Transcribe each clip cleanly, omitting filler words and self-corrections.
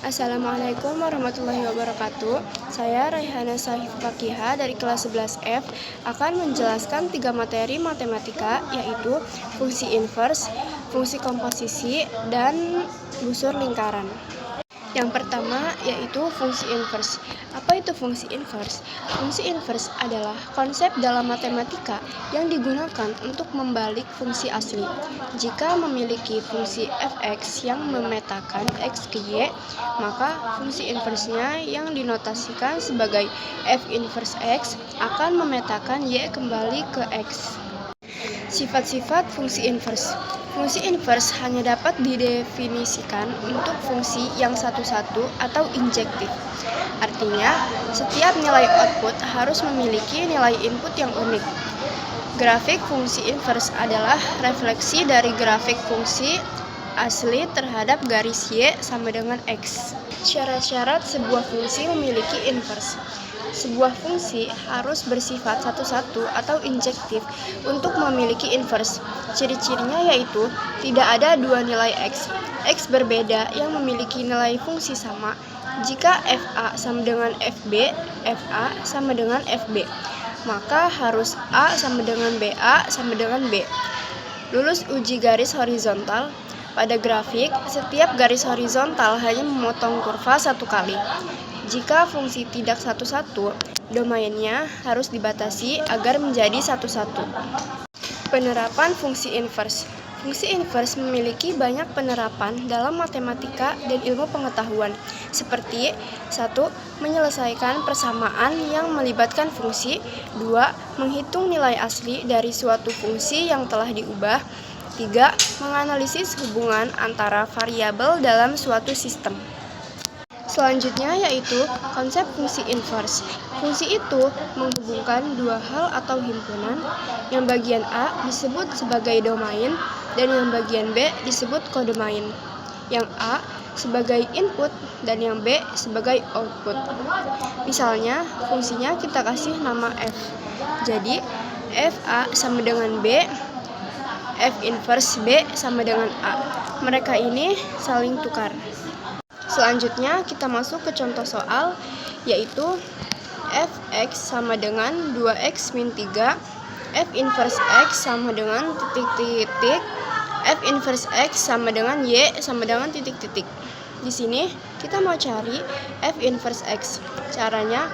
Assalamualaikum warahmatullahi wabarakatuh. Saya Raihana Sahif Fakiha dari kelas 11F akan menjelaskan 3 materi matematika, yaitu fungsi inverse, fungsi komposisi, dan busur lingkaran. Yang pertama yaitu fungsi inverse. Apa itu fungsi inverse? Fungsi inverse adalah konsep dalam matematika yang digunakan untuk membalik fungsi asli. Jika memiliki fungsi fx yang memetakan x ke y, maka fungsi inversenya yang dinotasikan sebagai f inverse x akan memetakan y kembali ke x. Sifat-sifat fungsi inverse. Fungsi inverse hanya dapat didefinisikan untuk fungsi yang satu-satu atau injektif. Artinya, setiap nilai output harus memiliki nilai input yang unik. Grafik fungsi inverse adalah refleksi dari grafik fungsi asli terhadap garis y sama dengan x. Syarat-syarat sebuah fungsi memiliki inverse. Sebuah fungsi harus bersifat satu-satu atau injektif untuk memiliki inverse. Ciri-cirinya yaitu tidak ada dua nilai x berbeda yang memiliki nilai fungsi sama. Jika fa sama dengan fb, fa sama dengan fb, maka harus a sama dengan ba sama dengan b. Lulus uji garis horizontal. Pada grafik, setiap garis horizontal hanya memotong kurva satu kali. Jika fungsi tidak satu-satu, domainnya harus dibatasi agar menjadi satu-satu. Penerapan fungsi inverse. Fungsi inverse memiliki banyak penerapan dalam matematika dan ilmu pengetahuan, seperti 1. Menyelesaikan persamaan yang melibatkan fungsi. 2. Menghitung nilai asli dari suatu fungsi yang telah diubah. 3. Menganalisis hubungan antara variabel dalam suatu sistem. Selanjutnya yaitu konsep fungsi inverse. Fungsi itu menghubungkan dua hal atau himpunan. Yang bagian A disebut sebagai domain dan yang bagian B disebut kodomain. Yang A sebagai input dan yang B sebagai output. Misalnya, fungsinya kita kasih nama f. Jadi, fa sama dengan b, f inverse b sama dengan a. Mereka ini saling tukar. Selanjutnya kita masuk ke contoh soal, yaitu fx sama dengan 2x min 3, f inverse x sama dengan titik-titik, f inverse x sama dengan y sama dengan titik-titik. Di sini kita mau cari f inverse x. Caranya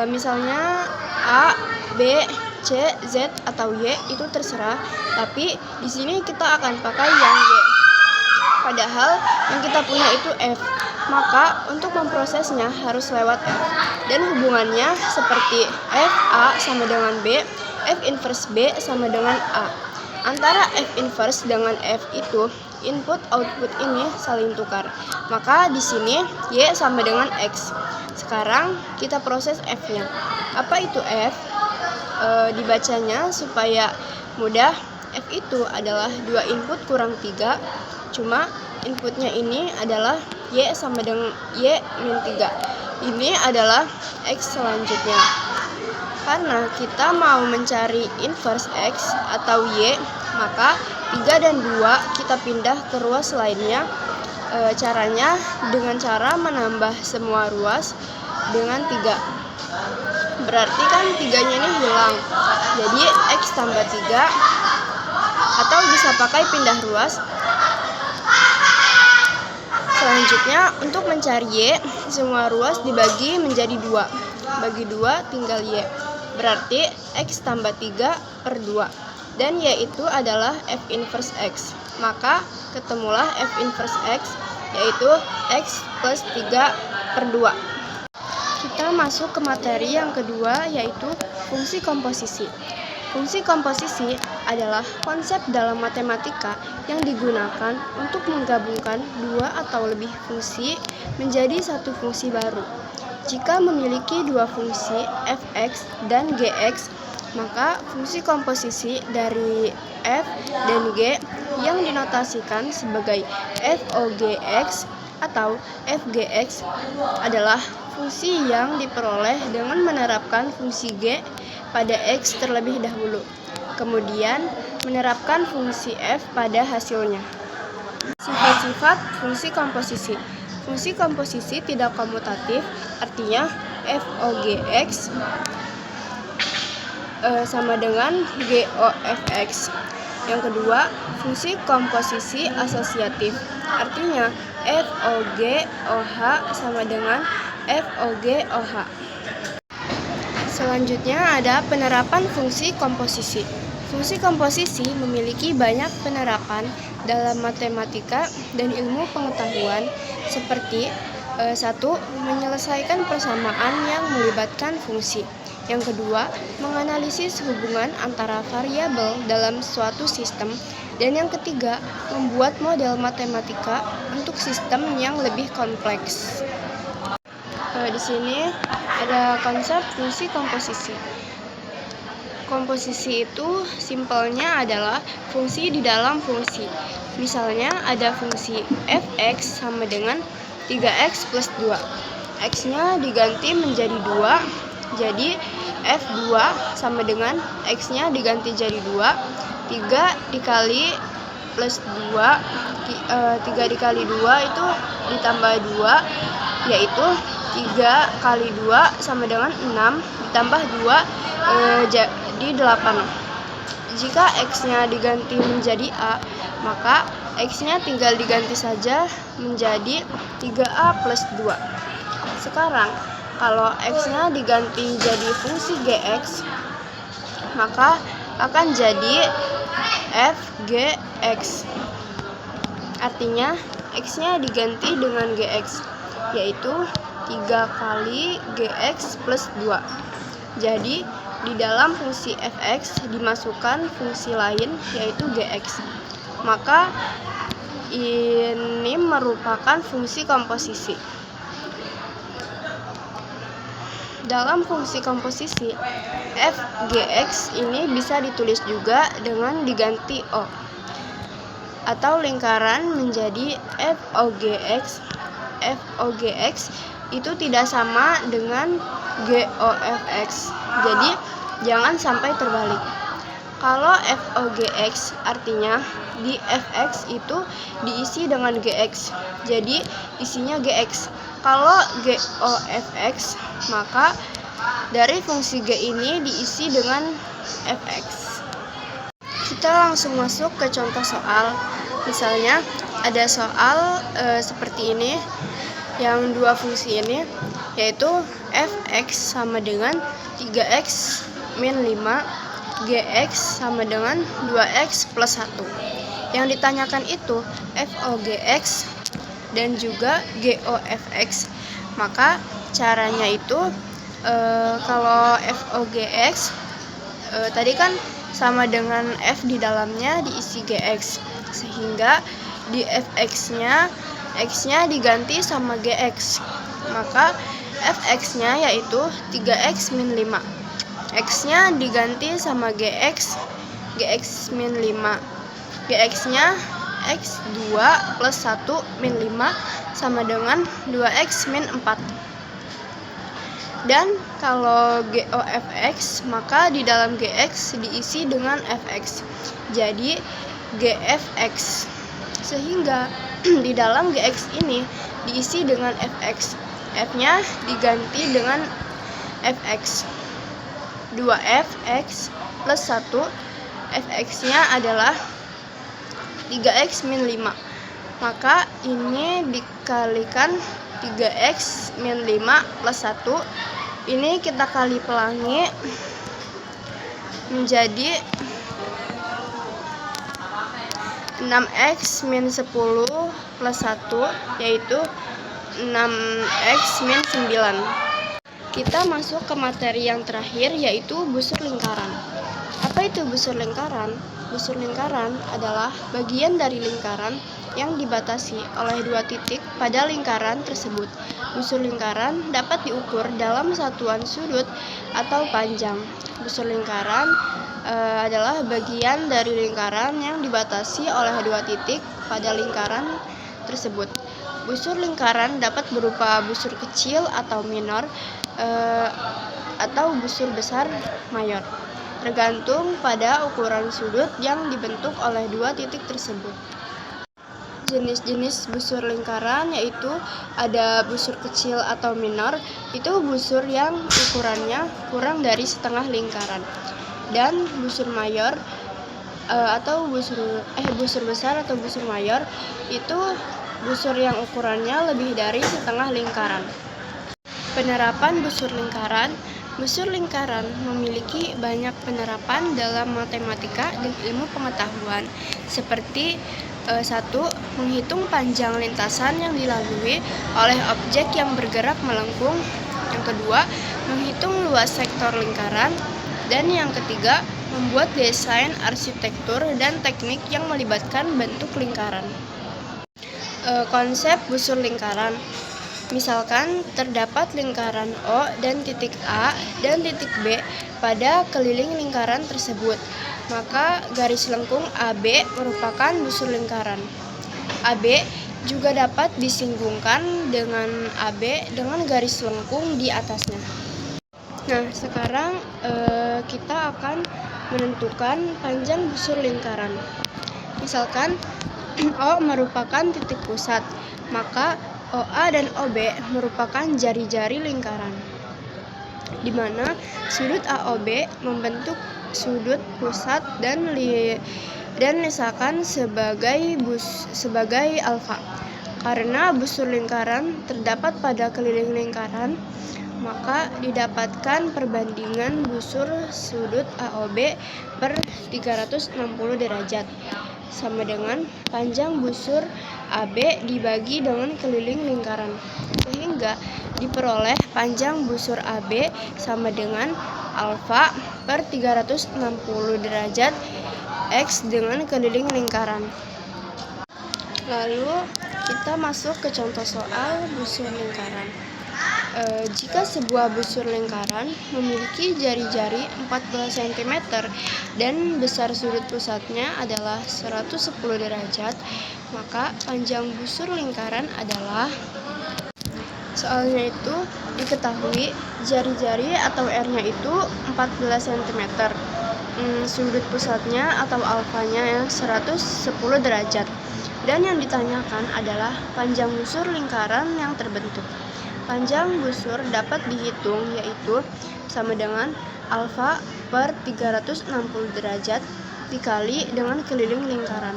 misalnya a, b, c, z atau y itu terserah, tapi di sini kita akan pakai yang y. Padahal yang kita punya itu f. Maka untuk memprosesnya harus lewat f. Dan hubungannya seperti f a sama dengan b, f inverse b sama dengan a. Antara f inverse dengan f itu input output ini saling tukar. Maka di sini y sama dengan x. Sekarang kita proses f-nya. Apa itu f? Dibacanya supaya mudah, f itu adalah 2 input kurang 3, cuma inputnya ini adalah y sama dengan y min 3. Ini adalah x selanjutnya. Karena kita mau mencari inverse x atau y, maka 3 dan 2 kita pindah ke ruas lainnya. Caranya dengan cara menambah semua ruas dengan 3. Berarti kan 3-nya ini hilang. Jadi x tambah 3, atau bisa pakai pindah ruas. Selanjutnya untuk mencari y, semua ruas dibagi menjadi 2. Bagi 2 tinggal y. Berarti x tambah 3 per 2. Dan y itu adalah f inverse x. Maka ketemulah f inverse x, yaitu x plus 3 per 2. Kita masuk ke materi yang kedua, yaitu fungsi komposisi. Fungsi komposisi adalah konsep dalam matematika yang digunakan untuk menggabungkan dua atau lebih fungsi menjadi satu fungsi baru. Jika memiliki dua fungsi fx dan gx, maka fungsi komposisi dari f dan g yang dinotasikan sebagai fogx atau fgx adalah fungsi yang diperoleh dengan menerapkan fungsi g pada x terlebih dahulu, kemudian menerapkan fungsi f pada hasilnya. Sifat-sifat fungsi komposisi. Fungsi komposisi tidak komutatif, artinya f(O(Gx) sama dengan GOFX. Yang kedua, fungsi komposisi asosiatif, artinya FOGOH sama dengan FOGOH. Selanjutnya ada penerapan fungsi komposisi. Fungsi komposisi memiliki banyak penerapan dalam matematika dan ilmu pengetahuan seperti 1. Menyelesaikan persamaan yang melibatkan fungsi. Yang kedua, menganalisis hubungan antara variabel dalam suatu sistem. Dan yang ketiga, membuat model matematika untuk sistem yang lebih kompleks. Di sini ada konsep fungsi komposisi. Komposisi itu simpelnya adalah fungsi di dalam fungsi. Misalnya ada fungsi fx sama dengan 3x plus 2. X-nya diganti menjadi 2, jadi f2 sama dengan x-nya diganti jadi 2. 3 dikali plus 2, 3 dikali 2 itu ditambah 2, yaitu 3 kali 2 sama dengan 6, ditambah 2 jadi 8. Jika x-nya diganti menjadi a, maka x-nya tinggal diganti saja menjadi 3a plus 2. Sekarang, kalau x-nya diganti jadi fungsi gx, maka akan jadi fgx. Artinya, x-nya diganti dengan gx, yaitu 3 kali gx plus 2. Jadi, di dalam fungsi fx dimasukkan fungsi lain, yaitu gx. Maka, ini merupakan fungsi komposisi. Dalam fungsi komposisi, fgx ini bisa ditulis juga dengan diganti o, atau lingkaran menjadi fOGX. fOGX itu tidak sama dengan GOFX, jadi jangan sampai terbalik. Kalau fOGX artinya di fx itu diisi dengan gx, jadi isinya gx. Kalau GOFX, maka dari fungsi g ini diisi dengan fx. Kita langsung masuk ke contoh soal. Misalnya ada soal seperti ini, yang dua fungsi ini, yaitu fx sama dengan 3x min 5, gx sama dengan 2x plus 1. Yang ditanyakan itu fOGX dan juga GOFX. Maka caranya itu kalau fOGX tadi kan sama dengan f di dalamnya diisi gx, sehingga di fx-nya x-nya diganti sama gx, maka fx-nya yaitu 3x min 5, x-nya diganti sama gx, gx min 5, gx-nya x2 plus 1 min 5 sama dengan 2x min 4. Dan kalau GOFX, maka di dalam gx diisi dengan fx, jadi gfx. Sehingga di dalam gx ini diisi dengan fx, f-nya diganti dengan fx. 2fx plus 1, fx-nya adalah 3x min 5. Maka ini dikalikan 3x min 5 plus 1. Ini kita kali pelangi menjadi 6x min 10 plus 1, yaitu 6x min 9. Kita masuk ke materi yang terakhir, yaitu busur lingkaran. Apa itu busur lingkaran? Busur lingkaran adalah bagian dari lingkaran yang dibatasi oleh dua titik pada lingkaran tersebut. Busur lingkaran dapat diukur dalam satuan sudut atau panjang. Busur lingkaran adalah bagian dari lingkaran yang dibatasi oleh dua titik pada lingkaran tersebut. Busur lingkaran dapat berupa busur kecil atau minor, atau busur besar mayor, tergantung pada ukuran sudut yang dibentuk oleh dua titik tersebut. jenis-jenis busur lingkaran, yaitu ada busur kecil atau minor, itu busur yang ukurannya kurang dari setengah lingkaran. Dan busur mayor atau busur besar atau busur mayor itu busur yang ukurannya lebih dari setengah lingkaran. Penerapan busur lingkaran. Busur lingkaran memiliki banyak penerapan dalam matematika dan ilmu pengetahuan, seperti 1. Menghitung panjang lintasan yang dilalui oleh objek yang bergerak melengkung. Yang kedua, menghitung luas sektor lingkaran. Dan yang ketiga, membuat desain arsitektur dan teknik yang melibatkan bentuk lingkaran. Konsep busur lingkaran. Misalkan terdapat lingkaran O dan titik A dan titik B pada keliling lingkaran tersebut, maka garis lengkung AB merupakan busur lingkaran. AB juga dapat disinggungkan dengan AB dengan garis lengkung di atasnya. Nah, sekarang kita akan menentukan panjang busur lingkaran. Misalkan O merupakan titik pusat, maka OA dan OB merupakan jari-jari lingkaran, di mana sudut AOB membentuk sudut pusat dan misalkan sebagai alfa. Karena busur lingkaran terdapat pada keliling lingkaran, maka didapatkan perbandingan busur sudut AOB per 360 derajat sama dengan panjang busur AB dibagi dengan keliling lingkaran, sehingga diperoleh panjang busur AB sama dengan alfa per 360 derajat X dengan keliling lingkaran. Lalu kita masuk ke contoh soal busur lingkaran. Jika sebuah busur lingkaran memiliki jari-jari 14 cm dan besar sudut pusatnya adalah 110 derajat, maka panjang busur lingkaran adalah, soalnya itu diketahui jari-jari atau R-nya itu 14 cm, sudut pusatnya atau alfanya 110 derajat, dan yang ditanyakan adalah panjang busur lingkaran yang terbentuk. Panjang busur dapat dihitung, yaitu sama dengan alfa per 360 derajat dikali dengan keliling lingkaran,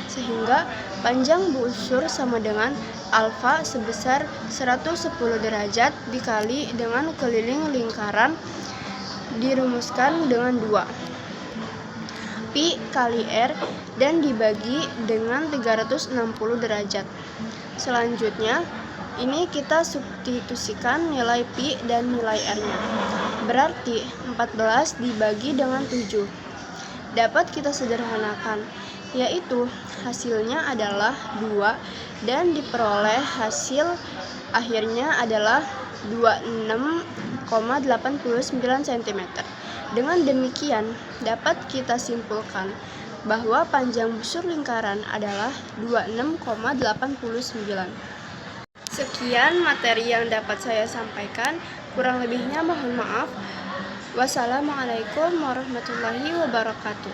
sehingga panjang busur sama dengan alfa sebesar 110 derajat dikali dengan keliling lingkaran dirumuskan dengan 2 pi kali R dan dibagi dengan 360 derajat. Selanjutnya, ini kita substitusikan nilai pi dan nilai R-nya. Berarti 14 dibagi dengan 7. Dapat kita sederhanakan, yaitu hasilnya adalah 2 dan diperoleh hasil akhirnya adalah 26,89 cm. Dengan demikian, dapat kita simpulkan bahwa panjang busur lingkaran adalah 26,89. Sekian materi yang dapat saya sampaikan, kurang lebihnya mohon maaf. Wassalamualaikum warahmatullahi wabarakatuh.